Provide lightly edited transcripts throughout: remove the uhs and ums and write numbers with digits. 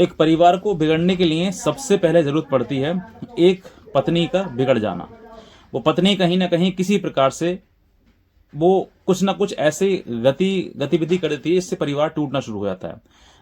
एक परिवार को बिगड़ने के लिए सबसे पहले जरूरत पड़ती है एक पत्नी का बिगड़ जाना। वो पत्नी कहीं ना कहीं किसी प्रकार से वो कुछ ना कुछ ऐसी गतिविधि कर देती है, इससे परिवार टूटना शुरू हो जाता है।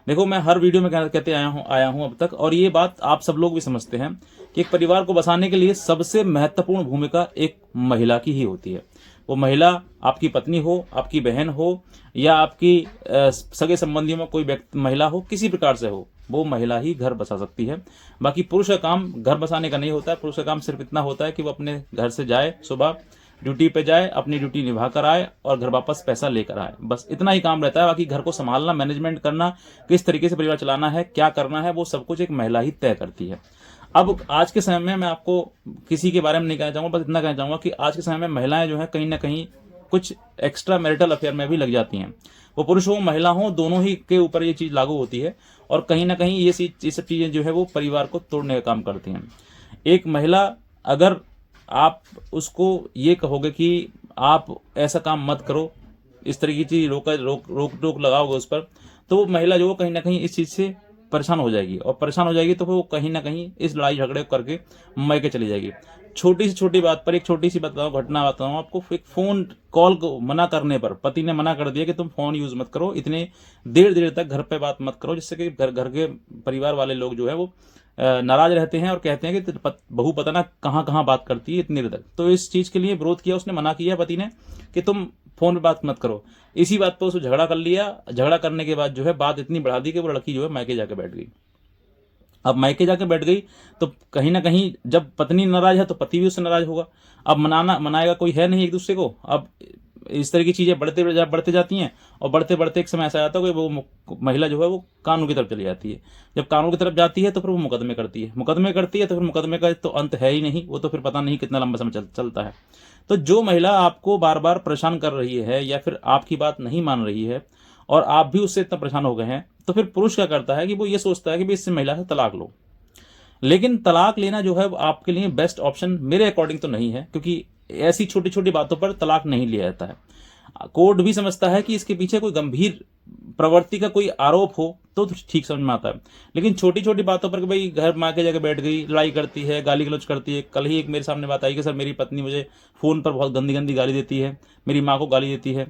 देखो, मैं हर वीडियो में कहते आया हूं अब तक, और ये बात आप सब लोग भी समझते हैं कि एक परिवार को बसाने के लिए सबसे महत्वपूर्ण भूमिका एक महिला की ही होती है। वो महिला आपकी पत्नी हो, आपकी बहन हो, या आपकी सगे संबंधियों में कोई महिला हो, किसी प्रकार से हो, वो महिला ही घर बसा सकती है। बाकी पुरुष का काम घर बसाने का नहीं होता है। पुरुष का काम सिर्फ इतना होता है कि वो अपने घर से जाए, सुबह ड्यूटी पे जाए, अपनी ड्यूटी निभा कर आए और घर वापस पैसा लेकर आए, बस इतना ही काम रहता है। बाकी घर को संभालना, मैनेजमेंट करना, किस तरीके से परिवार चलाना है, क्या करना है, वो सब कुछ एक महिला ही तय करती है। अब आज के समय में मैं आपको किसी के बारे में नहीं कहना चाहूंगा, बस इतना कहना चाहूंगा कि आज के समय में महिलाएं जो है कहीं ना कहीं कुछ एक्स्ट्रा मैरिटल अफेयर में भी लग जाती हैं। वो पुरुष हो महिला हो, दोनों ही के ऊपर ये चीज लागू होती है, और कहीं ना कहीं ये सब चीजें जो है वो परिवार को तोड़ने का काम करती हैं। एक महिला, अगर आप उसको ये कहोगे कि आप ऐसा काम मत करो, इस तरह की चीज रोक टोक लगाओगे उस पर, तो वो महिला जो कहीं ना कहीं इस चीज से परेशान हो जाएगी, और परेशान हो जाएगी तो वो कहीं ना कहीं इस लड़ाई झगड़े करके मैके चली जाएगी। छोटी से छोटी बात पर एक छोटी सी घटना बताऊं आपको। एक फोन कॉल को मना करने पर पति ने मना कर दिया कि तुम फोन यूज मत करो, इतने देर तक घर पे बात मत करो, जिससे कि घर के परिवार वाले लोग जो है वो नाराज रहते हैं और कहते हैं कि बहू पता ना कहाँ कहाँ बात करती है इतनी देर तक। तो इस चीज के लिए विरोध किया, उसने मना किया पति ने कि तुम फोन पे बात मत करो। इसी बात पर उसको झगड़ा कर लिया। झगड़ा करने के बाद जो है बात इतनी बढ़ा दी कि वो लड़की जो है मायके जाके बैठ गई। अब मायके जाके बैठ गई तो कहीं ना कहीं जब पत्नी नाराज है तो पति भी उससे नाराज होगा। अब मनाएगा कोई है नहीं एक दूसरे को। अब इस तरह की चीजें बढ़ते जाती हैं, और बढ़ते बढ़ते एक समय ऐसा आता है कि वो महिला जो है वो कानून की तरफ चली जाती है। जब कानून की तरफ जाती है तो फिर वो मुकदमे करती है तो फिर मुकदमे का तो अंत है ही नहीं, वो तो फिर पता नहीं कितना लंबा समय चलता है। तो जो महिला आपको बार बार परेशान कर रही है या फिर आपकी बात नहीं मान रही है और आप भी उससे इतना परेशान हो गए हैं, तो फिर पुरुष क्या करता है कि वो ये सोचता है कि भाई इससे महिला से तलाक लो। लेकिन तलाक लेना जो है आपके लिए बेस्ट ऑप्शन मेरे अकॉर्डिंग तो नहीं है, क्योंकि ऐसी छोटी छोटी बातों पर तलाक नहीं लिया जाता है। कोर्ट भी समझता है कि इसके पीछे कोई गंभीर प्रवृत्ति का कोई आरोप हो तो ठीक समझ में आता है। लेकिन छोटी छोटी बातों पर कि भाई घर माँ के जगह बैठ गई, लड़ाई करती है, गाली गलौज करती है। कल ही एक मेरे सामने बात आई कि सर मेरी पत्नी मुझे फोन पर बहुत गंदी गंदी गाली देती है, मेरी माँ को गाली देती है।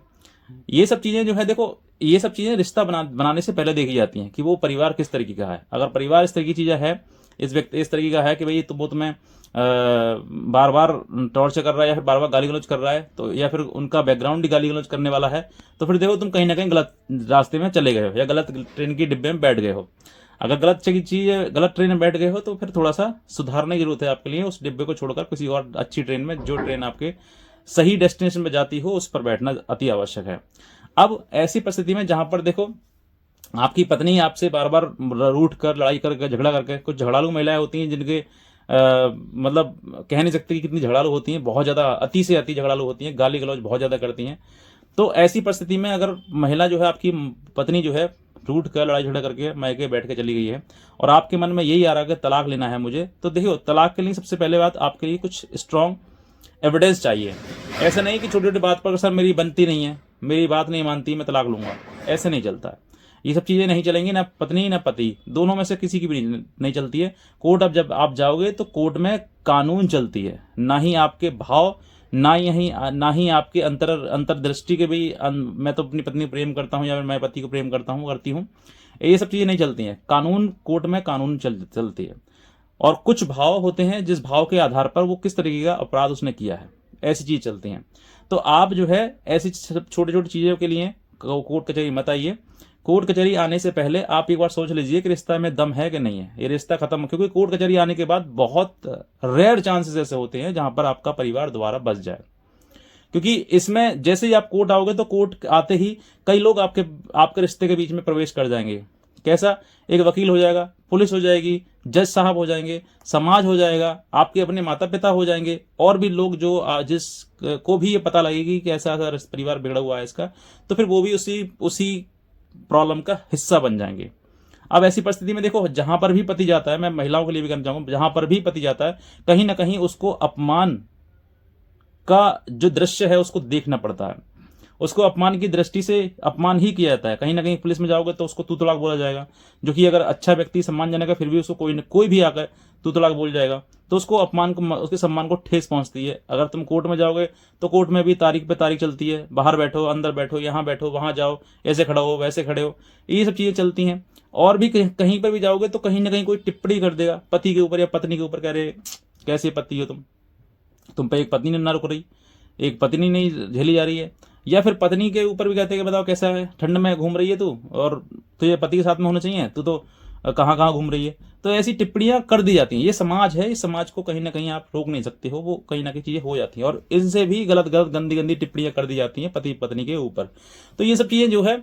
ये सब चीजें जो है, देखो, ये सब चीजें रिश्ता बनाने से पहले देखी जाती हैं कि वो परिवार किस तरीके का है। अगर परिवार इस तरह की चीजें है, इस तरीके का है कि भाई वो तुम्हें बार बार टॉर्चर कर रहा है या फिर बार बार गाली गलौज कर रहा है, तो या फिर उनका बैकग्राउंड ही गाली गलौज करने वाला है, तो फिर देखो तुम कहीं ना कहीं गलत रास्ते में चले गए हो या गलत ट्रेन की डिब्बे में बैठ गए हो। अगर गलत ट्रेन में बैठ गए हो तो फिर थोड़ा सा सुधारने की जरूरत है आपके लिए। उस डिब्बे को छोड़कर किसी और अच्छी ट्रेन में, जो ट्रेन आपके सही डेस्टिनेशन में जाती हो, उस पर बैठना अति आवश्यक है। अब ऐसी परिस्थिति में जहां पर देखो आपकी पत्नी आपसे बार बार रूठ कर, लड़ाई करके, झगड़ा करके, कुछ झगड़ालू महिलाएं होती हैं जिनके मतलब कह नहीं सकते कि कितनी झगड़ालू होती हैं, बहुत ज्यादा अति से अति झगड़ालू होती हैं, गाली गलौज बहुत ज्यादा करती हैं। तो ऐसी परिस्थिति में अगर महिला जो है, आपकी पत्नी जो है, रूठ कर, लड़ाई झगड़ा करके मायके बैठ के चली गई है और आपके मन में यही आ रहा है कि तलाक लेना है मुझे, तो देखियो, तलाक के लिए सबसे पहले बात आपके लिए कुछ स्ट्रांग एविडेंस चाहिए। ऐसा नहीं कि छोटी छोटी बात पर सर मेरी बनती नहीं है, मेरी बात नहीं मानती, मैं तलाक लूंगा, ऐसे नहीं चलता है। ये सब चीजें नहीं चलेंगी, ना पत्नी ना पति, दोनों में से किसी की भी नहीं चलती है। कोर्ट, अब जब आप जाओगे तो कोर्ट में कानून चलती है, ना ही आपके भाव, ना ही आपके अंतर्दृष्टि के भी मैं तो अपनी पत्नी को प्रेम करता हूँ या फिर मैं पति को प्रेम करती हूँ, ये सब चीजें नहीं चलती हैं। कानून, कोर्ट में कानून चलती है, और कुछ भाव होते हैं जिस भाव के आधार पर वो किस तरीके का अपराध उसने किया है, ऐसी चीज चलती हैं। तो आप जो है ऐसी छोटी छोटी चीजों के लिए कोर्ट कचहरी मत आइए। कोर्ट कचहरी आने से पहले आप एक बार सोच लीजिए कि रिश्ता में दम है कि नहीं है, ये रिश्ता खत्म, क्योंकि कोर्ट कचहरी आने के बाद बहुत रेयर चांसेस ऐसे होते हैं जहां पर आपका परिवार दोबारा बस जाए। क्योंकि इसमें जैसे ही आप कोर्ट आओगे तो कोर्ट आते ही कई लोग आपके रिश्ते के बीच में प्रवेश कर जाएंगे। कैसा? एक वकील हो जाएगा, पुलिस हो जाएगी, जज साहब हो जाएंगे, समाज हो जाएगा, आपके अपने माता पिता हो जाएंगे, और भी लोग जो जिस को भी ये पता लगेगी कि ऐसा ऐसा परिवार बिगड़ा हुआ है इसका, तो फिर वो भी उसी प्रॉब्लम का हिस्सा बन जाएंगे। अब ऐसी परिस्थिति में देखो, जहां पर भी पति जाता है, मैं महिलाओं के लिए भी कहना चाहूंगा, जहां पर भी पति जाता है कहीं ना कहीं उसको अपमान का जो दृश्य है उसको देखना पड़ता है। उसको अपमान की दृष्टि से अपमान ही किया जाता है। कहीं ना कहीं पुलिस में जाओगे तो उसको तू तड़ाक बोला जाएगा, जो कि अगर अच्छा व्यक्ति सम्मानजनक है फिर भी उसको कोई भी आकर तू तड़ाक बोल जाएगा, तो उसको अपमान को, उसके सम्मान को ठेस पहुंचती है। अगर तुम कोर्ट में जाओगे तो कोर्ट में भी तारीख पे तारीख चलती है, बाहर बैठो, अंदर बैठो, यहाँ बैठो, वहां जाओ, ऐसे खड़ा हो, वैसे खड़े हो, ये सब चीजें चलती हैं। और भी कहीं पर भी जाओगे तो कहीं ना कहीं कोई टिप्पणी कर देगा पति के ऊपर या पत्नी के ऊपर, कह रहे कैसे पति हो तुम पे एक पत्नी ना रुक रही, एक पत्नी नहीं झेली जा रही है। या फिर पत्नी के ऊपर भी कहते हैं कि बताओ कैसा है, ठंड में घूम रही है तू, और तुझे पति के साथ में होना चाहिए, तू तो कहाँ कहाँ घूम रही है। तो ऐसी टिप्पणियां कर दी जाती हैं। ये समाज है, इस समाज को कहीं ना कहीं आप रोक नहीं सकते हो, वो कहीं ना कहीं चीजें हो जाती हैं और इनसे भी गलत गलत गंदी गंदी टिप्पणियां कर दी जाती हैं पति पत्नी के ऊपर। तो ये सब चीजें जो है,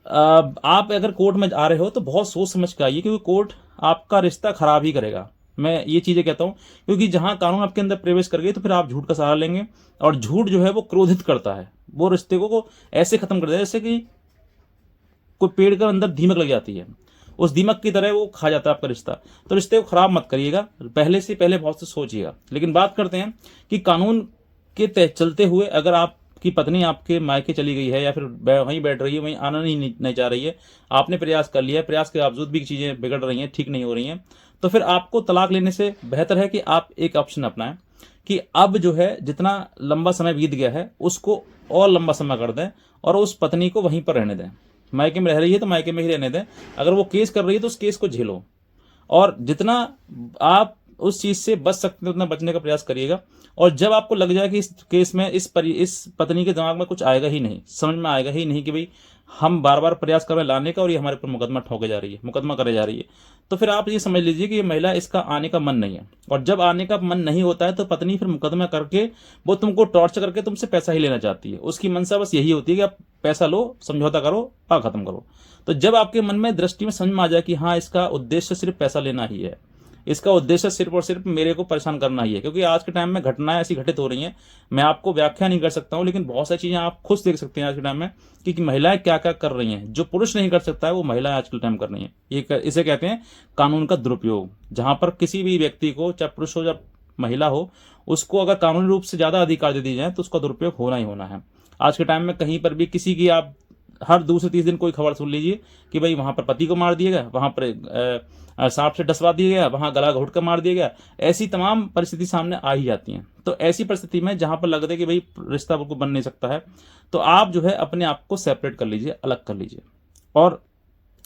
आप अगर कोर्ट में आ रहे हो तो बहुत सोच समझ के आइए, क्योंकि कोर्ट आपका रिश्ता खराब ही करेगा। मैं ये चीजें कहता हूं, क्योंकि जहां कानून आपके अंदर प्रवेश कर गए तो फिर आप झूठ का सहारा लेंगे, और झूठ जो है वो क्रोधित करता है, वो रिश्ते को ऐसे खत्म कर देता है जैसे कि कोई पेड़ के अंदर दीमक लग जाती है, उस दीमक की तरह वो खा जाता है आपका रिश्ता। तो रिश्ते को खराब मत करिएगा, पहले से पहले बहुत से सोचिएगा। लेकिन बात करते हैं कि कानून के चलते हुए अगर आपकी पत्नी आपके मायके चली गई है या फिर वहीं बैठ रही है, वहीं आना नहीं चाह रही है, आपने प्रयास कर लिया है, प्रयास के बावजूद भी चीजें बिगड़ रही हैं, ठीक नहीं हो रही हैं, तो फिर आपको तलाक लेने से बेहतर है कि आप एक ऑप्शन अपनाएं कि अब जो है जितना लंबा समय बीत गया है उसको और लंबा समय कर दें और उस पत्नी को वहीं पर रहने दें। मायके में रह रही है तो मायके में ही रहने दें, अगर वो केस कर रही है तो उस केस को झेलो, और जितना आप उस चीज से बच सकते हैं उतना बचने का प्रयास करिएगा। और जब आपको लग जाए कि इस केस में इस पत्नी के दिमाग में कुछ आएगा ही नहीं, समझ में आएगा ही नहीं कि भाई हम बार बार प्रयास कर रहे हैं लाने का और ये हमारे ऊपर मुकदमा ठोके जा रही है, मुकदमा करे जा रही है, तो फिर आप ये समझ लीजिए कि ये महिला, इसका आने का मन नहीं है। और जब आने का मन नहीं होता है तो पत्नी फिर मुकदमा करके वो तुमको टॉर्चर करके तुमसे पैसा ही लेना चाहती है। उसकी मंशा बस यही होती है कि आप पैसा लो, समझौता करो, पाक खत्म करो। तो जब आपके मन में दृष्टि में समझ में आ जाए कि हाँ इसका उद्देश्य सिर्फ पैसा लेना ही है, इसका उद्देश्य सिर्फ और सिर्फ मेरे को परेशान करना ही है, क्योंकि आज के टाइम में घटनाएं ऐसी घटित हो रही हैं, मैं आपको व्याख्या नहीं कर सकता हूं, लेकिन बहुत सारी चीजें आप खुद देख सकते हैं आज के टाइम में कि महिलाएं क्या क्या कर रही हैं। जो पुरुष नहीं कर सकता है वो महिलाएं आज के टाइम कर रही हैं। इसे कहते हैं कानून का दुरुपयोग, जहां पर किसी भी व्यक्ति को, चाहे पुरुष हो या महिला हो, उसको अगर कानूनी रूप से ज्यादा अधिकार दे दिए जाए तो उसका दुरुपयोग होना ही होना है। आज के टाइम में कहीं पर भी किसी की, आप हर दूसरे तीसरे दिन कोई खबर सुन लीजिए कि भाई वहां पर पति को मार दिया गया, वहां पर सांप से डसवा दिया गया, वहां गला घोट कर मार दिया गया, ऐसी तमाम परिस्थिति सामने आ ही जाती हैं। तो ऐसी परिस्थिति में जहां पर लगता है कि भाई रिश्ता बिल्कुल बन नहीं सकता है, तो आप जो है अपने आप को सेपरेट कर लीजिए, अलग कर लीजिए। और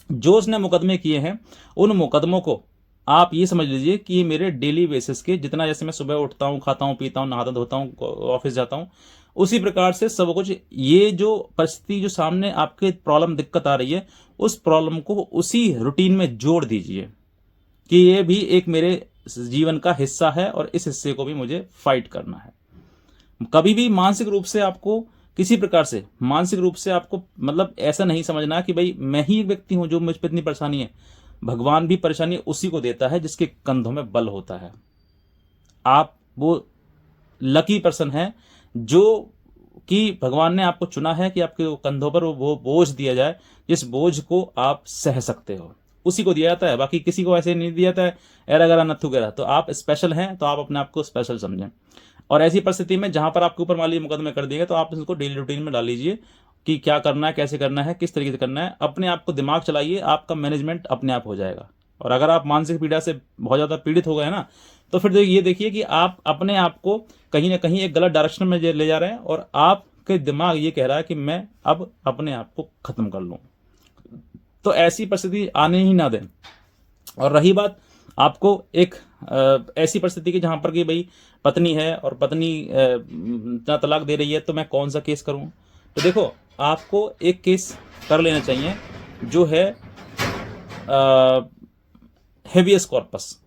जो उसने मुकदमे किए हैं उन मुकदमों को आप ये समझ लीजिए कि ये मेरे डेली बेसिस के, जितना जैसे मैं सुबह उठता हूँ, खाता हूँ, पीता हूँ, नहाता धोता हूँ, ऑफिस जाता हूँ, उसी प्रकार से सब कुछ, ये जो परिस्थिति जो सामने आपके प्रॉब्लम दिक्कत आ रही है, उस प्रॉब्लम को उसी रूटीन में जोड़ दीजिए कि ये भी एक मेरे जीवन का हिस्सा है और इस हिस्से को भी मुझे फाइट करना है। कभी भी मानसिक रूप से आपको, किसी प्रकार से मानसिक रूप से आपको, मतलब ऐसा नहीं समझना कि भाई मैं ही एक व्यक्ति हूं जो मुझ पर इतनी परेशानी है। भगवान भी परेशानी उसी को देता है जिसके कंधों में बल होता है। आप वो लकी पर्सन है जो कि भगवान ने आपको चुना है कि आपके कंधों पर वो बोझ दिया जाए जिस बोझ को आप सह सकते हो, उसी को दिया जाता है। बाकी किसी को ऐसे नहीं दिया जाता है एरा गरा नथु गरा। तो आप स्पेशल हैं तो आप अपने आप को स्पेशल समझें। और ऐसी परिस्थिति में जहां पर आपके ऊपर मान लीजिए मुकदमे कर दिए तो आप इसको डेली रूटीन में डाल लीजिए कि क्या करना है, कैसे करना है, किस तरीके से करना है। अपने आप को दिमाग चलाइए, आपका मैनेजमेंट अपने आप हो जाएगा। और अगर आप मानसिक पीड़ा से बहुत ज्यादा पीड़ित हो गए ना, तो फिर ये देखिए कि आप अपने आप को कहीं ना कहीं एक गलत डायरेक्शन में ले जा रहे हैं और आपके दिमाग ये कह रहा है कि मैं अब अपने आप को खत्म कर लूं। तो ऐसी परिस्थिति आने ही ना दें। और रही बात आपको एक ऐसी परिस्थिति की जहां पर कि भाई पत्नी है और पत्नी इतना तलाक दे रही है, तो मैं कौन सा केस करूं? तो देखो, आपको एक केस कर लेना चाहिए जो है हेवियस कॉर्पस,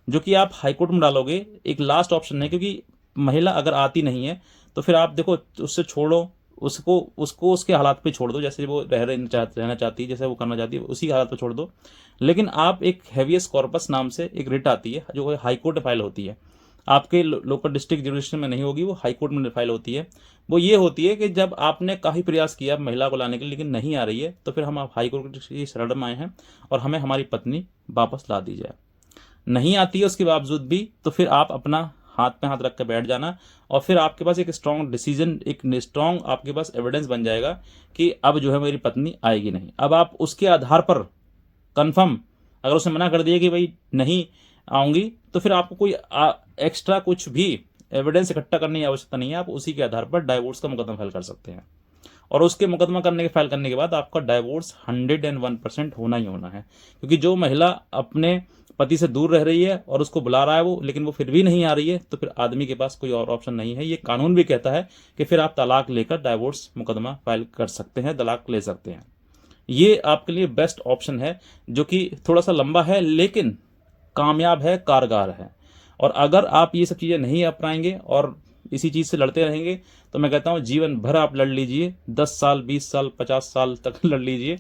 जो कि आप हाईकोर्ट में डालोगे। एक लास्ट ऑप्शन है, क्योंकि महिला अगर आती नहीं है तो फिर आप देखो उससे छोड़ो, उसको उसके हालात पे छोड़ दो, जैसे वो रहना चाहती है, जैसे वो करना चाहती है उसी हालात पे छोड़ दो। लेकिन आप एक हेवियस कॉर्पस नाम से एक रिट आती है जो हाई कोर्ट में फाइल होती है, आपके लोकल डिस्ट्रिक्ट जुडिशरी में नहीं होगी, वो हाई कोर्ट में फाइल होती है। वो ये होती है कि जब आपने काफ़ी प्रयास किया महिला को लाने के लिए लेकिन नहीं आ रही है, तो फिर हम आप हाई कोर्ट की शरण में आए हैं और हमें हमारी पत्नी वापस ला दी जाए। नहीं आती है उसके बावजूद भी, तो फिर आप अपना हाथ पे हाथ रख के बैठ जाना, और फिर आपके पास एक स्ट्रॉन्ग डिसीजन, एक स्ट्रॉन्ग आपके पास एविडेंस बन जाएगा कि अब जो है मेरी पत्नी आएगी नहीं। अब आप उसके आधार पर कंफर्म, अगर उसने मना कर दिया कि भाई नहीं आऊँगी, तो फिर आपको कोई एक्स्ट्रा कुछ भी एविडेंस इकट्ठा करने की आवश्यकता नहीं है। आप उसी के आधार पर डाइवोर्स का मुकदमा फाइल कर सकते हैं, और उसके मुकदमा फाइल करने के बाद आपका डाइवोर्स 101% होना ही होना है। क्योंकि जो महिला अपने पति से दूर रह रही है और उसको बुला रहा है वो, लेकिन वो फिर भी नहीं आ रही है, तो फिर आदमी के पास कोई और ऑप्शन नहीं है। ये कानून भी कहता है कि फिर आप तलाक लेकर डाइवोर्स मुकदमा फाइल कर सकते हैं, तलाक ले सकते हैं। ये आपके लिए बेस्ट ऑप्शन है, जो कि थोड़ा सा लंबा है लेकिन कामयाब है, कारगर है। और अगर आप ये सब चीज़ें नहीं अपनाएंगे और इसी चीज़ से लड़ते रहेंगे, तो मैं कहता हूँ जीवन भर आप लड़ लीजिए, 10 साल 20 साल 50 साल तक लड़ लीजिए,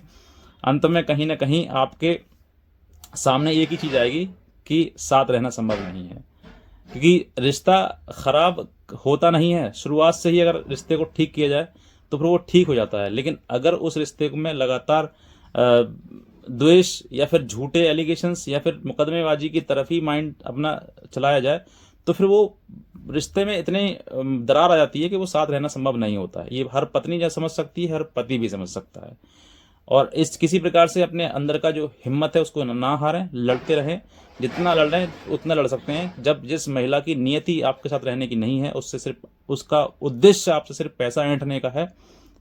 अंत में कहीं ना कहीं आपके सामने एक ही चीज़ आएगी कि साथ रहना संभव नहीं है। क्योंकि रिश्ता खराब होता नहीं है, शुरुआत से ही अगर रिश्ते को ठीक किया जाए तो फिर वो ठीक हो जाता है। लेकिन अगर उस रिश्ते में लगातार द्वेष या फिर झूठे एलिगेशंस या फिर मुकदमेबाजी की तरफ ही माइंड अपना चलाया जाए, तो फिर वो रिश्ते में इतने दरार आ जाती है कि वो साथ रहना संभव नहीं होता है। ये हर पत्नी जो समझ सकती है, हर पति भी समझ सकता है। और इस किसी प्रकार से अपने अंदर का जो हिम्मत है उसको ना हारें, लड़ते रहें, जितना लड़ रहे हैं उतना लड़ सकते हैं। जब जिस महिला की नियति आपके साथ रहने की नहीं है, उससे सिर्फ उसका उद्देश्य आपसे सिर्फ पैसा ऐंठने का है,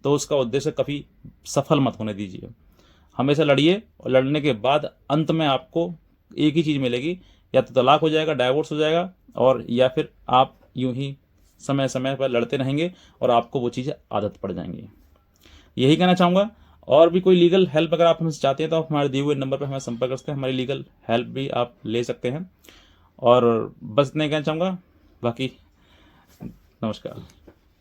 तो उसका उद्देश्य कभी सफल मत होने दीजिए। हमेशा लड़िए, और लड़ने के बाद अंत में आपको एक ही चीज़ मिलेगी, या तो तलाक हो जाएगा, डाइवोर्स हो जाएगा, और या फिर आप यूं ही समय समय पर लड़ते रहेंगे और आपको वो चीज़ें आदत पड़ जाएंगी। यही कहना चाहूँगा। और भी कोई लीगल हेल्प अगर आप हमसे चाहते हैं तो आप हमारे दिए हुए नंबर पर हमें संपर्क कर सकते हैं, हमारी लीगल हेल्प भी आप ले सकते हैं। और बस इतना ही कहना चाहूँगा, बाकी नमस्कार।